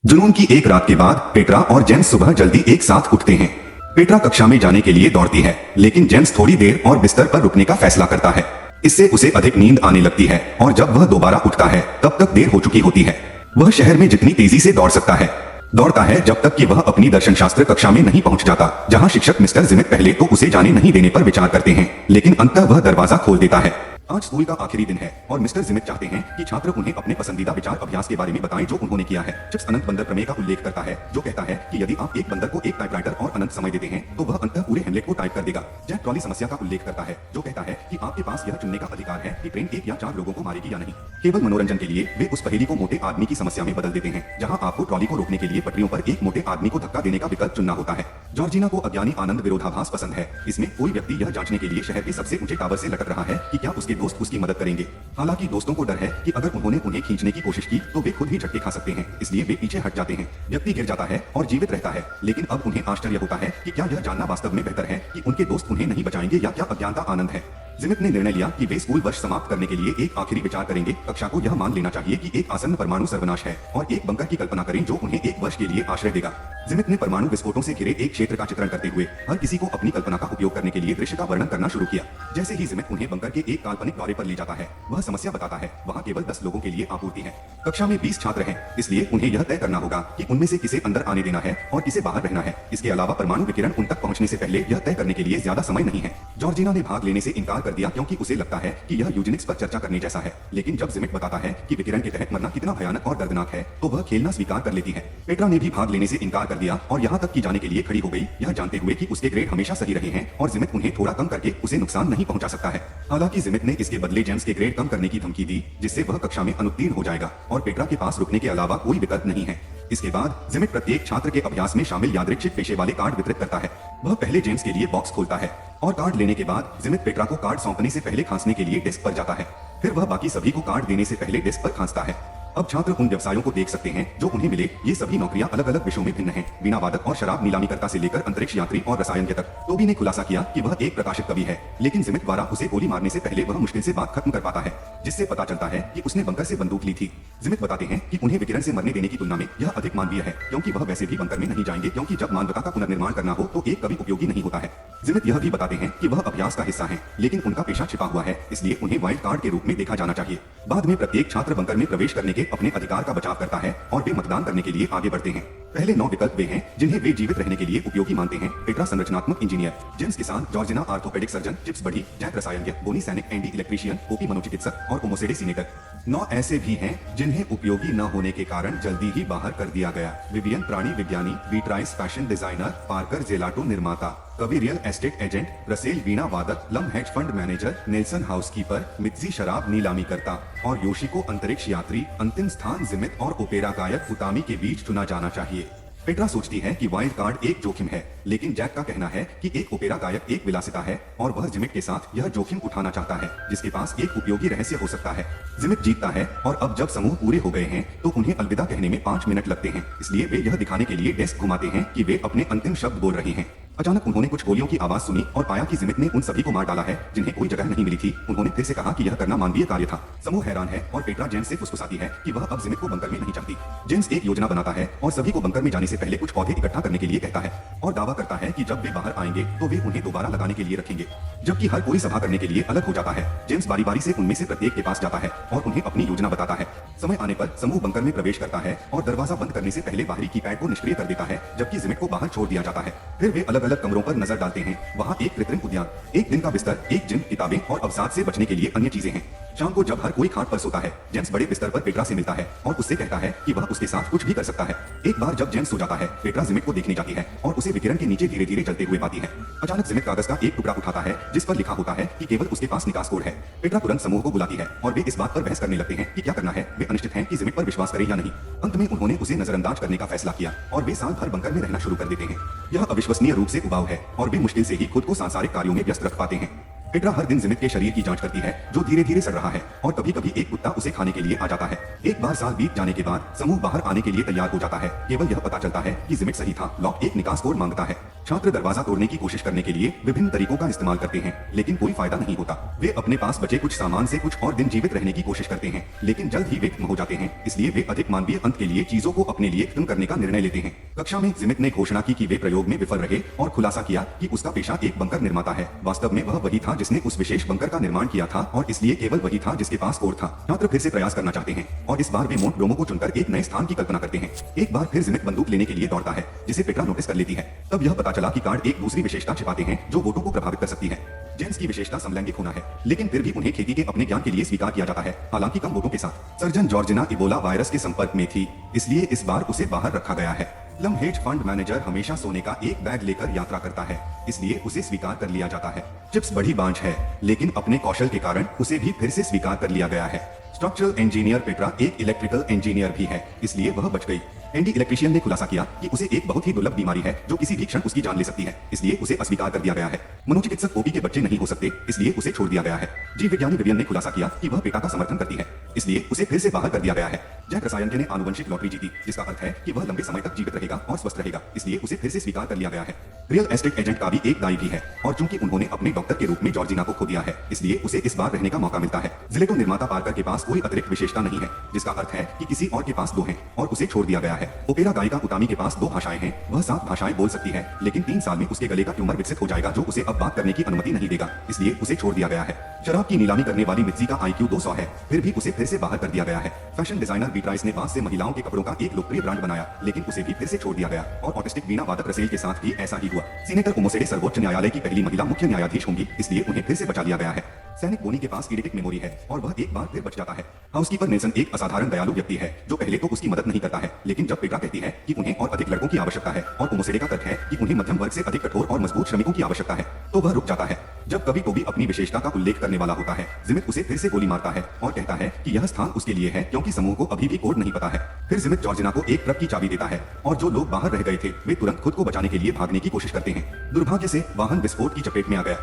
जुनून की एक रात के बाद पेट्रा और जेम्स सुबह जल्दी एक साथ उठते हैं। पेट्रा कक्षा में जाने के लिए दौड़ती है, लेकिन जेम्स थोड़ी देर और बिस्तर पर रुकने का फैसला करता है। इससे उसे अधिक नींद आने लगती है और जब वह दोबारा उठता है तब तक देर हो चुकी होती है। वह शहर में जितनी तेजी से दौड़ता है जब तक कि वह अपनी दर्शनशास्त्र कक्षा में नहीं पहुंच जाता, जहां शिक्षक मिस्टर जिमित पहले तो उसे जाने नहीं देने पर विचार करते हैं, लेकिन अंततः वह दरवाजा खोल देता है। आज स्कूल का आखिरी दिन है और मिस्टर जिमित चाहते हैं कि छात्र उन्हें अपने पसंदीदा विचार अभ्यास के बारे में बताएं जो उन्होंने किया है। चिप्स अनंत बंदर प्रमेय का उल्लेख करता है, जो कहता है कि यदि आप एक बंदर को एक टाइपराइटर और अनंत समय देते हैं तो वह अंततः पूरे हेमलेट को टाइप कर देगा। जैक ट्रॉली समस्या का उल्लेख करता है, जो कहता है कि आपके पास यह चुनने का अधिकार है कि ट्रेन 1 या 4 लोगों को मारेगी या नहीं। केवल मनोरंजन के लिए वे उस पहेली को मोटे आदमी की समस्या में बदल देते हैं, जहां आपको ट्रॉली को रोकने के लिए पटरियों पर एक मोटे आदमी को धक्का देने का विकल्प चुनना होता है। जॉर्जिना को अज्ञानी आनंद विरोधाभास पसंद है। इसमें कोई व्यक्ति यह जांचने के लिए शहर के सबसे ऊंचे टावर से लटक रहा है कि क्या उसके दोस्त उसकी मदद करेंगे। हालांकि दोस्तों को डर है कि अगर उन्होंने उन्हें खींचने की कोशिश की तो वे खुद ही झटके खा सकते हैं, इसलिए वे पीछे हट जाते हैं। व्यक्ति गिर जाता है और जीवित रहता है, लेकिन अब उन्हें आश्चर्य होता है कि क्या यह जानना वास्तव में बेहतर है कि उनके दोस्त उन्हें नहीं बचाएंगे या क्या अज्ञानता आनंद है। जिमित ने निर्णय लिया कि वे स्कूल वर्ष समाप्त करने के लिए एक आखिरी विचार करेंगे। कक्षा को यह मान लेना चाहिए कि एक आसन्न परमाणु सर्वनाश है और एक बंकर की कल्पना करें जो उन्हें 1 वर्ष के लिए आश्रय देगा। जिमित ने परमाणु विस्फोटों से घिरे एक क्षेत्र का चित्रण करते हुए हर किसी को अपनी कल्पना का उपयोग करने के लिए दृश्य का वर्णन करना शुरू किया। जैसे ही जिमित उन्हें बंकर के एक काल्पनिक दौरे पर ले जाता है, वह समस्या बताता है। वहाँ केवल 10 लोगों के लिए आपूर्ति है। कक्षा में 20 छात्र हैं, इसलिए उन्हें यह तय करना होगा कि उनमें से किसे अंदर आने देना है और किसे बाहर रहना है। इसके अलावा परमाणु विकिरण उन तक पहुंचने से पहले यह तय करने के लिए ज्यादा समय नहीं है। जॉर्जिना ने भाग लेने से इनकार कर दिया क्योंकि उसे लगता है कि यह यूजेनिक्स पर चर्चा करने जैसा है, लेकिन जब जिमित बताता है कि विकिरण के तहत मरना कितना भयानक और दर्दनाक है, तो वह खेलना स्वीकार कर लेती है। पेट्रा ने भी भाग लेने से इनकार कर दिया और यहाँ तक कि जाने के लिए खड़ी हो गई, यह जानते हुए कि उसके ग्रेड हमेशा सही रहे हैं और जिमित उन्हें थोड़ा कम करके उसे नुकसान नहीं पहुंचा सकता है। हालांकि जिमित ने इसके बदले जेम्स के ग्रेड कम करने की धमकी दी, जिससे वह कक्षा में अनुत्तीर्ण हो जाएगा और पेट्रा के पास रुकने के अलावा कोई विकल्प नहीं है। इसके बाद जिमित प्रत्येक छात्र के अभ्यास में शामिल यादृच्छिक पेशे वाले कार्ड वितरित करता है। वह पहले जेम्स के लिए बॉक्स खोलता है और कार्ड लेने के बाद जिमित पेट्रा को कार्ड सौंपने से पहले खांसने के लिए डेस्क पर जाता है। फिर वह बाकी सभी को कार्ड देने से पहले डेस्क पर खांसता है। अब छात्र उन व्यवसायों को देख सकते हैं जो उन्हें मिले। ये सभी नौकरियां अलग अलग विषयों में भिन्न हैं, वीणा वादक और शराब नीलामीकर्ता से लेकर अंतरिक्ष यात्री और रसायन तक। टोबी ने खुलासा किया कि वह एक प्रकाशित कवि है, लेकिन जिमित द्वारा उसे गोली मारने से पहले वह मुश्किल से बात खत्म कर पाता है, जिससे पता चलता है कि उसने बंकर से बंदूक ली थी। जिमित बताते हैं कि उन्हें विकिरण से मरने देने की तुलना में यह अधिक मानवीय है, क्योंकि वह वैसे भी बंकर में नहीं जाएंगे, क्योंकि जब मानवता का पुनर्निर्माण करना हो तो एक कवि उपयोगी नहीं होता है। जिमित यह भी बताते हैं कि वह अभ्यास का हिस्सा है, लेकिन उनका पेशा छिपा हुआ है, इसलिए उन्हें वाइल्ड कार्ड के रूप में देखा जाना चाहिए। बाद में प्रत्येक छात्र बंकर में प्रवेश करने के अपने अधिकार का बचाव करता है और वे मतदान करने के लिए आगे बढ़ते हैं। पहले 9 विकल्प वे हैं जिन्हें वे जीवित रहने के लिए उपयोगी मानते हैं। पेट्रा संरचनात्मक इंजीनियर, जेम्स किसान, जॉर्जिना आर्थोपेडिक सर्जन, चिप्स बढ़ी, जैक रसायनज्ञ, बोनी सैनिक, एंडी इलेक्ट्रीशियन, ओपी मनोचिकित्सक और ओमोसेडे सीनेटर। 9 ऐसे भी हैं जिन्हें उपयोगी न होने के कारण जल्दी ही बाहर कर दिया गया। विवियन प्राणी विज्ञानी, Beatrice fashion designer, Parker gelato निर्माता, Kavi real estate agent, Russell veena वादक, Lam hedge fund manager, Nelson housekeeper, Mitzi शराब नीलामी करता और योशिको अंतरिक्ष यात्री। अंतिम स्थान जिमित और ओपेरा गायक उतामी के बीच चुना जाना चाहिए। पेट्रा सोचती है कि वाइल्ड कार्ड एक जोखिम है, लेकिन जैक का कहना है कि एक ओपेरा गायक एक विलासिता है और वह जिमित के साथ यह जोखिम उठाना चाहता है, जिसके पास एक उपयोगी रहस्य हो सकता है। जिमित जीतता है और अब जब समूह पूरे हो गए हैं तो उन्हें अलविदा कहने में 5 मिनट लगते हैं, इसलिए वे यह दिखाने के लिए डेस्क घुमाते हैं कि वे अपने अंतिम शब्द बोल रहे हैं। अचानक उन्होंने कुछ गोलियों की आवाज सुनी और पाया कि जिमित ने उन सभी को मार डाला है जिन्हें कोई जगह नहीं मिली थी। उन्होंने फिर से कहा कि यह करना मानवीय कार्य था। समूह हैरान है और पेट्रा जेम्स से फुसफुसाती है कि वह अब जिमित को बंकर में नहीं चाहती। जेम्स एक योजना बनाता है और सभी को बंकर में जाने से पहले कुछ पौधे इकट्ठा करने के लिए कहता है और दावा करता है कि जब वे बाहर आएंगे तो वे उन्हें दोबारा लगाने के लिए रखेंगे, जबकि हर कोई सभा करने के लिए अलग हो जाता है। जेम्स बारी बारी से उनमें से प्रत्येक के पास जाता है और उन्हें अपनी योजना बताता है। समय आने पर समूह बंकर में प्रवेश करता है और दरवाजा बंद करने से पहले बाहरी कीपैड को निष्क्रिय कर देता है, जबकि जिमित को बाहर छोड़ दिया जाता है। फिर वे अलग अलग कमरों पर नजर डालते हैं। वहाँ एक कृत्रिम उद्यान, एक दिन का बिस्तर, एक जिम, किताबें और अवसाद से बचने के लिए अन्य चीजें हैं। शाम को जब हर कोई खाट पर सोता है, जेम्स बड़े बिस्तर पर पेट्रा से मिलता है और उससे कहता है कि वह उसके साथ कुछ भी कर सकता है। एक बार जब जेम्स सो जाता है, पेट्रा जिमित को देखने जाती है और उसे विकिरण के नीचे धीरे धीरे चलते हुए पाती है। अचानक जिमित कागज का एक टुकड़ा उठाता है जिस पर लिखा होता है कि केवल उसके पास निकास कोड है। पेट्रा तुरंत समूह को बुलाती है और वे इस बात पर बहस करने लगते हैं कि क्या करना है। वे अनिश्चित हैं कि जिमित पर विश्वास करें या नहीं। अंत में उन्होंने उसे नजरअंदाज करने का फैसला किया और वे साल भर बंकर में रहना शुरू कर देते हैं। यह अविश्वसनीय रूप से उबाऊ है और वे मुश्किल से ही खुद को सांसारिक कार्यों में व्यस्त रख पाते हैं। पेट्रा हर दिन जिमित के शरीर की जांच करती है जो धीरे धीरे सड़ रहा है और कभी कभी एक कुत्ता उसे खाने के लिए आ जाता है। एक बार साल बीत जाने के बाद समूह बाहर आने के लिए तैयार हो जाता है। केवल यह पता चलता है कि जिमित सही था, लॉक एक निकास कोड मांगता है। छात्र दरवाजा तोड़ने की कोशिश करने के लिए विभिन्न तरीकों का इस्तेमाल करते हैं, लेकिन कोई फायदा नहीं होता। वे अपने पास बचे कुछ सामान से कुछ और दिन जीवित रहने की कोशिश करते हैं, लेकिन जल्द ही वे खत्म हो जाते हैं। इसलिए वे अधिक मानवीय अंत के लिए चीजों को अपने लिए खत्म करने का निर्णय लेते हैं। कक्षा में जिमित ने घोषणा की कि वे प्रयोग में विफल रहे और खुलासा किया कि उसका पेशा एक बंकर निर्माता है। वास्तव में वह वही था जिसने उस विशेष बंकर का निर्माण किया था और इसलिए केवल वही था जिसके पास कोड था। छात्र फिर से प्रयास करना चाहते हैं और इस बार वे मोंट ब्रोमो को चुनकर एक नए स्थान की कल्पना करते हैं। एक बार फिर जिमित बंदूक लेने के लिए दौड़ता है, जिसे पेट्रा नोटिस कर लेती है। तब यह पता चला कि कार्ड एक दूसरी विशेषता छिपाते हैं जो वोटों को प्रभावित कर सकती है। जेम्स की विशेषता समलैंगिक होना है, लेकिन फिर भी उन्हें खेती के अपने ज्ञान के लिए स्वीकार किया जाता है, हालांकि कम वोटों के साथ। सर्जन जॉर्जिना इबोला वायरस के संपर्क में थी, इसलिए इस बार उसे बाहर रखा गया है। लम हेज फंड मैनेजर हमेशा सोने का एक बैग लेकर यात्रा करता है, इसलिए उसे स्वीकार कर लिया जाता है। चिप्स बड़ी बांझ है, लेकिन अपने कौशल के कारण उसे भी फिर से स्वीकार कर लिया गया है। स्ट्रक्चरल इंजीनियर पेट्रा एक इलेक्ट्रिकल इंजीनियर भी है, इसलिए वह बच गई। एंडी इलेक्ट्रिशियन ने खुलासा किया कि उसे एक बहुत ही दुर्लभ बीमारी है जो किसी भी क्षण उसकी जान ले सकती है, इसलिए उसे अस्वीकार कर दिया गया है। मनोचिकित्सक ओपी के बच्चे नहीं हो सकते, इसलिए उसे छोड़ दिया गया है। जीव विज्ञानी विवियन ने खुलासा किया कि वह पेटा का समर्थन करती है, इसलिए उसे फिर से बाहर कर दिया गया है। जैक रसायन ने आनुवंशिक लॉटरी जीती, जिसका अर्थ है कि वह लंबे समय तक जीवित रहेगा और स्वस्थ रहेगा, इसलिए उसे फिर से स्वीकार कर लिया गया है। रियल एस्टेट एजेंट का भी एक दाई भी है, और चूंकि उन्होंने अपने डॉक्टर के रूप में जॉर्जिना को खो दिया है, इसलिए उसे इस बार रहने का मौका मिलता है। जिलेटो निर्माता पार्कर के पास कोई अतिरिक्त विशेषता नहीं है, जिसका अर्थ है कि किसी और के पास 2 हैं और उसे छोड़ दिया गया है। ओपेरा गायिका उतामी के पास 2 भाषाएं हैं, वह 7 भाषाएं बोल सकती है, लेकिन 3 साल में उसके गले का ट्यूमर विकसित हो जाएगा जो उसे अब बात करने की अनुमति नहीं देगा, इसलिए उसे छोड़ दिया गया है। शराब की नीलामी करने वाली मित्जी का IQ 200 है, फिर भी उसे फिर से बाहर कर दिया गया है। फैशन डिजाइनर बीट्राइस ने बांस से महिलाओं के कपड़ों का एक लोकप्रिय ब्रांड बनाया, लेकिन उसे भी फिर से छोड़ दिया गया। और ऑटिस्टिक वीणा वादक रसेल के साथ भी ऐसा ही हुआ। सीनेटर ओमोसेडे सर्वोच्च न्यायालय की पहली महिला मुख्य न्यायाधीश होंगी, इसलिए उन्हें फिर से बचा लिया गया है। सैनिक बोनी के पास इडिटिक मेमोरी है और वह एक बार फिर बच जाता है। हाउसकीपर नेल्सन एक असाधारण दयालु व्यक्ति है जो पहले तो उसकी मदद नहीं करता है, लेकिन जब पेट्रा कहती है कि उन्हें और अधिक लड़कों की आवश्यकता है और ओमोसेडे का तर्क है कि उन्हें मध्यम वर्ग से अधिक कठोर और मजबूत श्रमिकों की आवश्यकता है, तो वह रुक जाता है। जब कभी टोबी अपनी विशेषता का उल्लेख करने वाला होता है, जिमित उसे फिर से गोली मारता है और कहता है कि यह स्थान उसके लिए है क्योंकि समूह को अभी भी कोड नहीं पता है। फिर जिमित जॉर्जिना को एक ट्रक की चाबी देता है और जो लोग बाहर रह गए थे वे तुरंत खुद को बचाने के लिए भागने की कोशिश करते हैं। दुर्भाग्य से वाहन विस्फोट की चपेट में आ गया।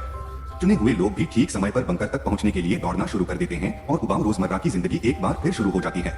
चुने हुए लोग भी ठीक समय पर बंकर तक पहुंचने के लिए दौड़ना शुरू कर देते हैं और उबाऊ रोजमर्रा की जिंदगी एक बार फिर शुरू हो जाती है।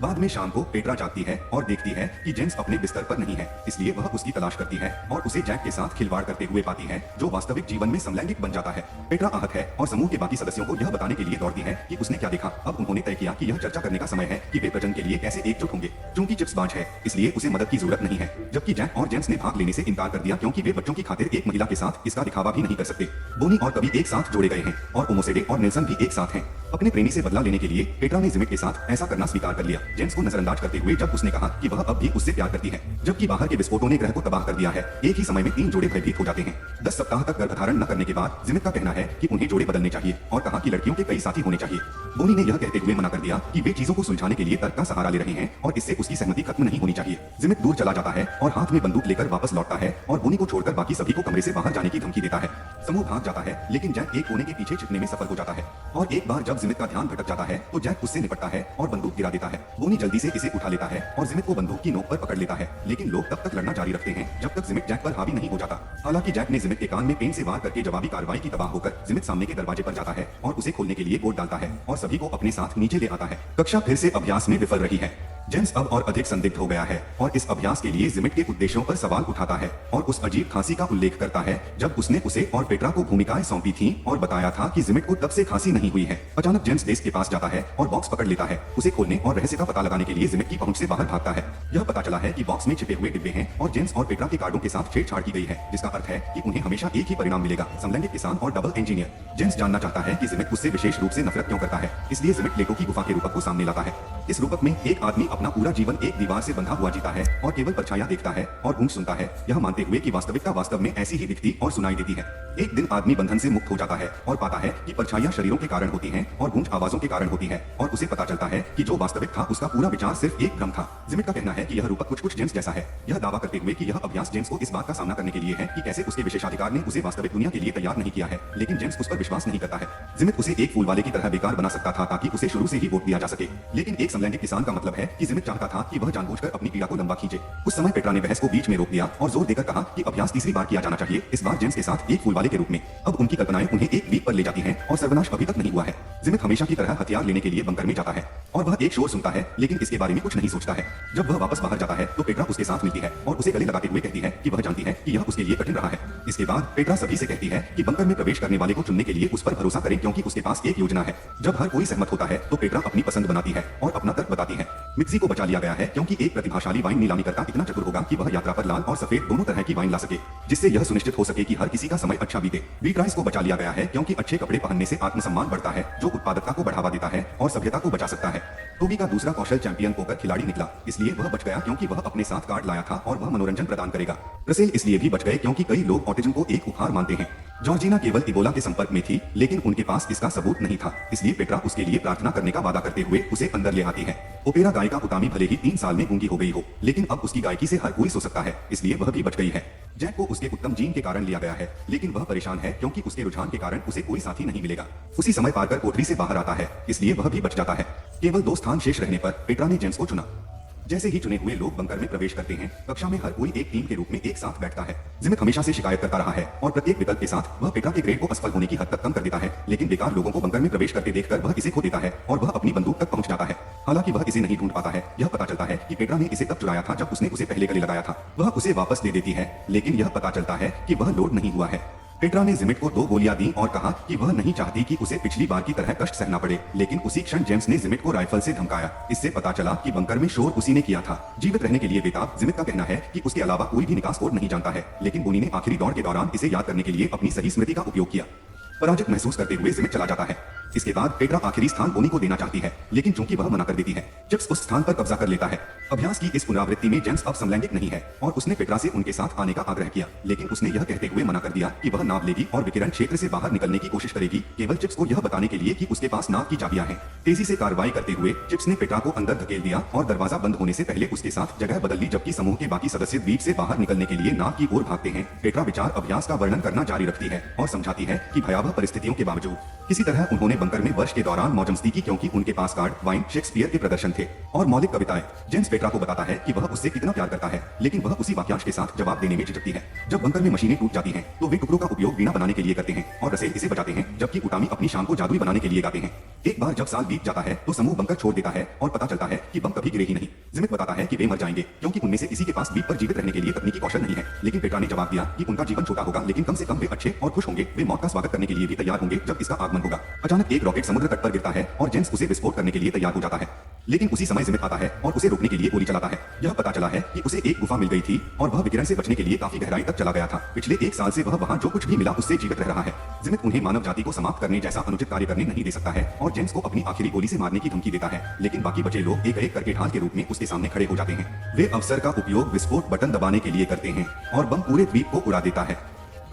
बाद में शाम को पेट्रा जागती है और देखती है कि जेम्स अपने बिस्तर पर नहीं है, इसलिए वह उसकी तलाश करती है और उसे जैक के साथ खिलवाड़ करते हुए पाती है जो वास्तविक जीवन में समलैंगिक बन जाता है। पेट्रा आहत है और समूह के बाकी सदस्यों को यह बताने के लिए दौड़ती है कि उसने क्या देखा। अब उन्होंने तय किया कि यह चर्चा करने का समय है कि वे प्रजनन के लिए कैसे एकजुट होंगे। चूंकि चिप्स बांझ है, इसलिए उसे मदद की जरूरत नहीं है, जबकि जैक और जेम्स ने भाग लेने से इनकार कर दिया क्योंकि वे बच्चों की खातिर एक महिला के साथ इसका दिखावा भी नहीं कर सकते। बोनी और कभी एक साथ जोड़े गए हैं और ओमोसेडे और नेल्सन भी एक साथ हैं। अपने प्रेमी से बदला लेने के लिए पेट्रा ने जिमिट के साथ ऐसा करना स्वीकार कर लिया, जेम्स को नजरअंदाज करते हुए जब उसने कहा कि वह अब भी उससे प्यार करती है। जबकि बाहर के विस्फोटों ने ग्रह को तबाह कर दिया है, एक ही समय में 3 जोड़े भयभीत हो जाते हैं। 10 सप्ताह तक गर्भधारण न करने के बाद जिमित का कहना है कि उन्हें जोड़े बदलने चाहिए और कहा कि लड़कियों के कई साथी होने चाहिए। बोनी ने यह कहते हुए मना कर दिया कि वे चीजों को सुलझाने के लिए तर्क का सहारा ले रहे हैं और इससे उसकी सहमति खत्म नहीं होनी चाहिए। जिमित दूर चला जाता है और हाथ में बंदूक लेकर वापस लौटता है और बोनी को छोड़कर बाकी सभी को कमरे से बाहर जाने की धमकी देता है। समूह भाग जाता है, लेकिन जैक एक कोने के पीछे छिपने में सफल हो जाता है और एक बार जब जिमित का ध्यान भटक जाता है तो जैक उससे निपटता है और बंदूक गिरा देता है। बोनी जल्दी से इसे उठा लेता है और जिमित को बंदूक की नोक पर पकड़ लेता है, लेकिन लोग तब तक लड़ना जारी रखते हैं जब तक जिमित जैक पर हावी नहीं हो जाता। हालांकि जैक ने जिमित के कान में पेन से वार करके जवाबी कार्रवाई की तबाह होकर जिमित सामने के दरवाजे पर जाता है और उसे खोलने के लिए कोड डालता है और सभी को अपने साथ नीचे ले आता है। कक्षा फिर से अभ्यास में विफल रही है। जेम्स अब और अधिक संदिग्ध हो गया है और इस अभ्यास के लिए जिमिट के उद्देश्यों पर सवाल उठाता है और उस अजीब खांसी का उल्लेख करता है जब उसने उसे और पेट्रा को भूमिकाएं सौंपी थीं और बताया था कि जिमिट को तब से खांसी नहीं हुई है। अचानक जेम्स डेस्क के पास जाता है और बॉक्स पकड़ लेता है। उसे खोलने और रहस्य का पता लगाने के लिए जिमिट की पहुंच से बाहर भागता है। यह पता चला है कि बॉक्स में छिपे हुए डिब्बे हैं और जेम्स और पेट्रा के कार्डों के साथ छेड़छाड़ की गई है, जिसका अर्थ है कि उन्हें हमेशा एक ही परिणाम मिलेगा, समलैंगिक किसान और डबल इंजीनियर। जेम्स जानना चाहता है कि जिमिट उससे विशेष रूप से नफरत क्यों करता है, इसलिए जिमिट लेटो की गुफा के रूपक को सामने लाता है। इस रूपक में एक आदमी अपना पूरा जीवन एक दीवार से बंधा हुआ जीता है और केवल परछाइयां देखता है और गूंज सुनता है, यह मानते हुए कि वास्तविकता वास्तव में ऐसी ही दिखती और सुनाई देती है। एक दिन आदमी बंधन से मुक्त हो जाता है और पाता है कि परछाइयां शरीरों के कारण होती हैं और गूंज आवाजों के कारण होती है और उसे पता चलता है कि जो वास्तविक था उसका पूरा विचार सिर्फ एक भ्रम था। जिमिट का कहना है कि यह रूपक कुछ जेम्स जैसा है, यह दावा करते हुए कि यह अभ्यास जेम्स को इस बात का सामना करने के लिए है कि कैसे उसके विशेषाधिकार ने उसे वास्तविक दुनिया के लिए तैयार नहीं किया है, लेकिन जेम्स उस पर विश्वास नहीं करता है। जिमिट उसे एक फूल वाले की तरह बेकार बना सकता था ताकि उसे शुरू से ही वोट दिया जा सके, लेकिन एक समलैंगिक किसान का मतलब है कि जिमित चाहता था कि वह जानबूझकर अपनी पीड़ा को लंबा खींचे। उस समय पेट्रा ने बहस को बीच में रोक दिया और जोर देकर कहा कि अभ्यास तीसरी बार किया जाना चाहिए, इस बार जेम्स के साथ एक फूल वाले के रूप में। अब उनकी कल्पनाएं उन्हें एक द्वीप पर ले जाती हैं और सर्वनाश अभी तक नहीं हुआ है। जिमित हमेशा की तरह हथियार लेने के लिए बंकर में जाता है और वह एक शोर सुनता है लेकिन इसके बारे में कुछ नहीं सोचता है। जब वह वापस बाहर जाता है तो पेट्रा उसके साथ मिलती है और उसे गले लगाते हुए कहती है कि वह जानती है कि यह उसके लिए कठिन रहा है। इसके बाद पेट्रा सभी से कहती है कि बंकर में प्रवेश करने वाले को चुनने के लिए उस पर भरोसा करें क्योंकि उसके पास एक योजना है। जब हर कोई सहमत होता है तो पेट्रा अपनी पसंद बनाती है और अपना तर्क बताती है। मिक्सी को बचा लिया गया है क्योंकि एक प्रतिभाशाली वाइन नीलामी करता इतना चतुर होगा कि वह यात्रा पर लाल और सफेद दोनों तरह की वाइन ला सके, जिससे यह सुनिश्चित हो सके कि हर किसी का समय अच्छा बीते। बीट्राइस को बचा लिया गया है क्योंकि अच्छे कपड़े पहनने से आत्मसम्मान बढ़ता है, जो उत्पादकता को बढ़ावा देता है और सभ्यता को बचा सकता है। टोबी का दूसरा कौशल चैंपियन पोकर खिलाड़ी निकला, इसलिए वह बच गया क्योंकि वह अपने साथ कार्ड लाया था और वह मनोरंजन प्रदान करेगा। रसेल इसलिए भी बच गए क्योंकि कई लोग ऑटिज्म को एक उपहार मानते हैं। जॉर्जिना केवल इबोला के संपर्क में थी लेकिन उनके पास इसका सबूत नहीं था, इसलिए पेट्रा उसके लिए प्रार्थना करने का वादा करते हुए उसे अंदर ले आती है। ओपेरा गायिका उतामी भले ही 3 साल में गूंगी हो गई हो, लेकिन अब उसकी गायकी से हर कोई सो सकता है, इसलिए वह भी बच गई है। जैक को उसके उत्तम जीन के कारण लिया गया है, लेकिन वह परेशान है क्योंकि उसके रुझान के कारण उसे कोई साथी नहीं मिलेगा। उसी समय पार्कर कोठरी से बाहर आता है, इसलिए वह भी बच जाता है। केवल 2 स्थान शेष रहने पर पेट्रा ने जेम्स को चुना। जैसे ही चुने हुए लोग बंकर में प्रवेश करते हैं, कक्षा में हर कोई एक टीम के रूप में एक साथ बैठता है। जिमित हमेशा से शिकायत करता रहा है और प्रत्येक विकल्प के साथ वह पेट्रा के ग्रेड को असफल होने की हद तक कम कर देता है, लेकिन बेकार लोगों को बंकर में प्रवेश करते देखकर वह इसे खो देता है और वह अपनी बंदूक तक पहुंच जाता है। हालांकि वह इसे नहीं ढूंढ पाता है। यह पता चलता है कि पेट्रा ने इसे तब चुराया था जब उसने उसे पहले गले लगाया था। वह उसे वापस दे देती है, लेकिन यह पता चलता है कि वह लोड नहीं हुआ है। पेट्रा ने जिमिट को 2 गोलियां दी और कहा कि वह नहीं चाहती कि उसे पिछली बार की तरह कष्ट सहना पड़े, लेकिन उसी क्षण जेम्स ने जिमिट को राइफल से धमकाया। इससे पता चला कि बंकर में शोर उसी ने किया था। जीवित रहने के लिए बेताब जिमिट का कहना है कि उसके अलावा कोई भी निकास कोड नहीं जानता है, लेकिन बोनी ने आखिरी दौड़ के दौरान इसे याद करने के लिए अपनी सही स्मृति का उपयोग किया। पराजित महसूस करते हुए जिमिट चला जाता है। इसके बाद पेट्रा आखिरी स्थान बोनी को देना चाहती है, लेकिन चूंकि वह मना कर देती है, चिप्स उस स्थान पर कब्जा कर लेता है। अभ्यास की इस पुनरावृत्ति में जेम्स अब समलैंगिक नहीं है और उसने पेट्रा से उनके साथ आने का आग्रह किया, लेकिन उसने यह कहते हुए मना कर दिया कि वह नाव लेगी और विकिरण क्षेत्र से बाहर निकलने की कोशिश करेगी, केवल चिप्स को यह बताने के लिए कि उसके पास नाव की चाबियां हैं। तेजी से कार्रवाई करते हुए चिप्स ने पेट्रा को अंदर धकेल दिया और दरवाजा बंद होने से पहले उसके साथ जगह बदल ली, जबकि समूह के बाकी सदस्य द्वीप से बाहर निकलने के लिए नाव की ओर भागते हैं। पेट्रा विचार अभ्यास का वर्णन करना जारी रखती है और समझाती है कि भयावह परिस्थितियों के बावजूद किसी तरह उन्होंने बंकर में वर्ष के दौरान मौजमस्ती की, क्योंकि उनके पास कार्ड, वाइन, शेक्सपियर के प्रदर्शन थे और मौलिक कविताएं। जेम्स पेट्रा को बताता है कि वह उससे कितना प्यार करता है, लेकिन वह उसी वाक्यांश के साथ जवाब देने में झिझकती है। जब बंकर में मशीनें टूट जाती हैं, तो वे टुकड़ों का उपयोग वीणा बनाने के लिए करते हैं और रसेल इसे बचाते हैं, जबकि उतामी अपनी शाम को जादुई बनाने के लिए गाते हैं। एक बार जब साल बीत जाता है तो समूह बंकर छोड़ देता है और पता चलता है कि बम कभी गिरे ही नहीं। जिमित बताता है कि वे मर जाएंगे क्योंकि उनमें से किसी के पास द्वीप पर जीवित रहने के लिए तकनीकी कौशल नहीं है, लेकिन पेट्रा ने जवाब दिया कि उनका जीवन छोटा होगा, लेकिन कम से कम वे अच्छे और खुश होंगे। वे मौत का स्वागत करने के लिए भी तैयार होंगे जब इसका आगमन होगा। अचानक एक रॉकेट समुद्र तट पर गिरता है और जेम्स उसे विस्फोट करने के लिए तैयार हो जाता है, लेकिन उसी समय जिमित आता है और उसे रोकने के लिए गोली चलाता है। यह पता चला है कि उसे एक गुफा मिल गई थी और वह विकिरण से बचने के लिए काफी गहराई तक चला गया था। पिछले 1 साल से वह वहां जो कुछ भी मिला उससे जीवित रह रहा है। जिमित उन्हें मानव जाति को समाप्त करने जैसा अनुचित कार्य करने नहीं दे सकता है और जेम्स को अपनी आखिरी गोली से मारने की धमकी देता है, लेकिन बाकी बचे लोग एक एक करके ढाल के रूप में उसके सामने खड़े हो जाते हैं। वे अवसर का उपयोग विस्फोट बटन दबाने के लिए करते हैं और बम पूरे द्वीप को उड़ा देता है।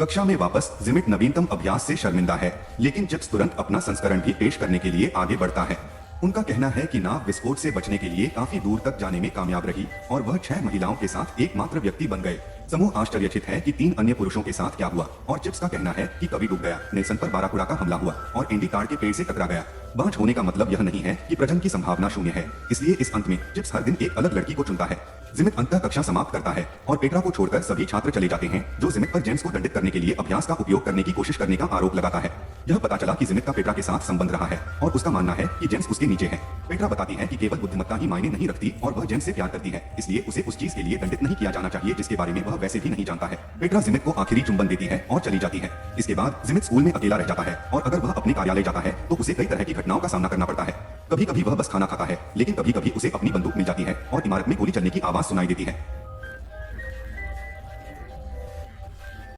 कक्षा में वापस जिमिट नवीनतम अभ्यास से शर्मिंदा है, लेकिन चिप्स तुरंत अपना संस्करण भी पेश करने के लिए आगे बढ़ता है। उनका कहना है कि नाव विस्फोट से बचने के लिए काफी दूर तक जाने में कामयाब रही और वह 6 महिलाओं के साथ एकमात्र व्यक्ति बन गए। समूह आश्चर्यचकित है कि 3 अन्य पुरुषों के साथ क्या हुआ और चिप्स का कहना है कि कवि डूब गया, नेल्सन पर बाराकुड़ा का हमला हुआ और एंडी ताड़ के पेड़ से टकरा गया। बांझ होने का मतलब यह नहीं है कि प्रजनन की संभावना शून्य है, इसलिए इस अंत में चिप्स हर दिन एक अलग लड़की को चुनता है। जिमित अंततः कक्षा समाप्त करता है और पेट्रा को छोड़कर सभी छात्र चले जाते हैं, जो जिमित पर जेम्स को दंडित करने के लिए अभ्यास का उपयोग करने की कोशिश करने का आरोप लगाता है। यह पता चला कि जिमित का पेट्रा के साथ संबंध रहा है और उसका मानना है कि जेम्स उसके नीचे है। पेट्रा बताती है कि केवल बुद्धिमत्ता ही मायने नहीं रखती और वह जेम्स से प्यार करती है, इसलिए उसे उस चीज के लिए दंडित नहीं किया जाना चाहिए जिसके बारे में वह वैसे भी नहीं जानता है। पेट्रा जिमित को आखिरी चुंबन देती है और चली जाती है। इसके बाद जिमित स्कूल में अकेला रह जाता है और अगर वह अपने कार्यालय जाता है तो उसे कई तरह की घटनाओं का सामना करना पड़ता है। कभी कभी वह बस खाना खाता है, लेकिन कभी कभी उसे अपनी बंदूक मिल जाती है और इमारत में गोली चलने की आवाज सुनाई देती है।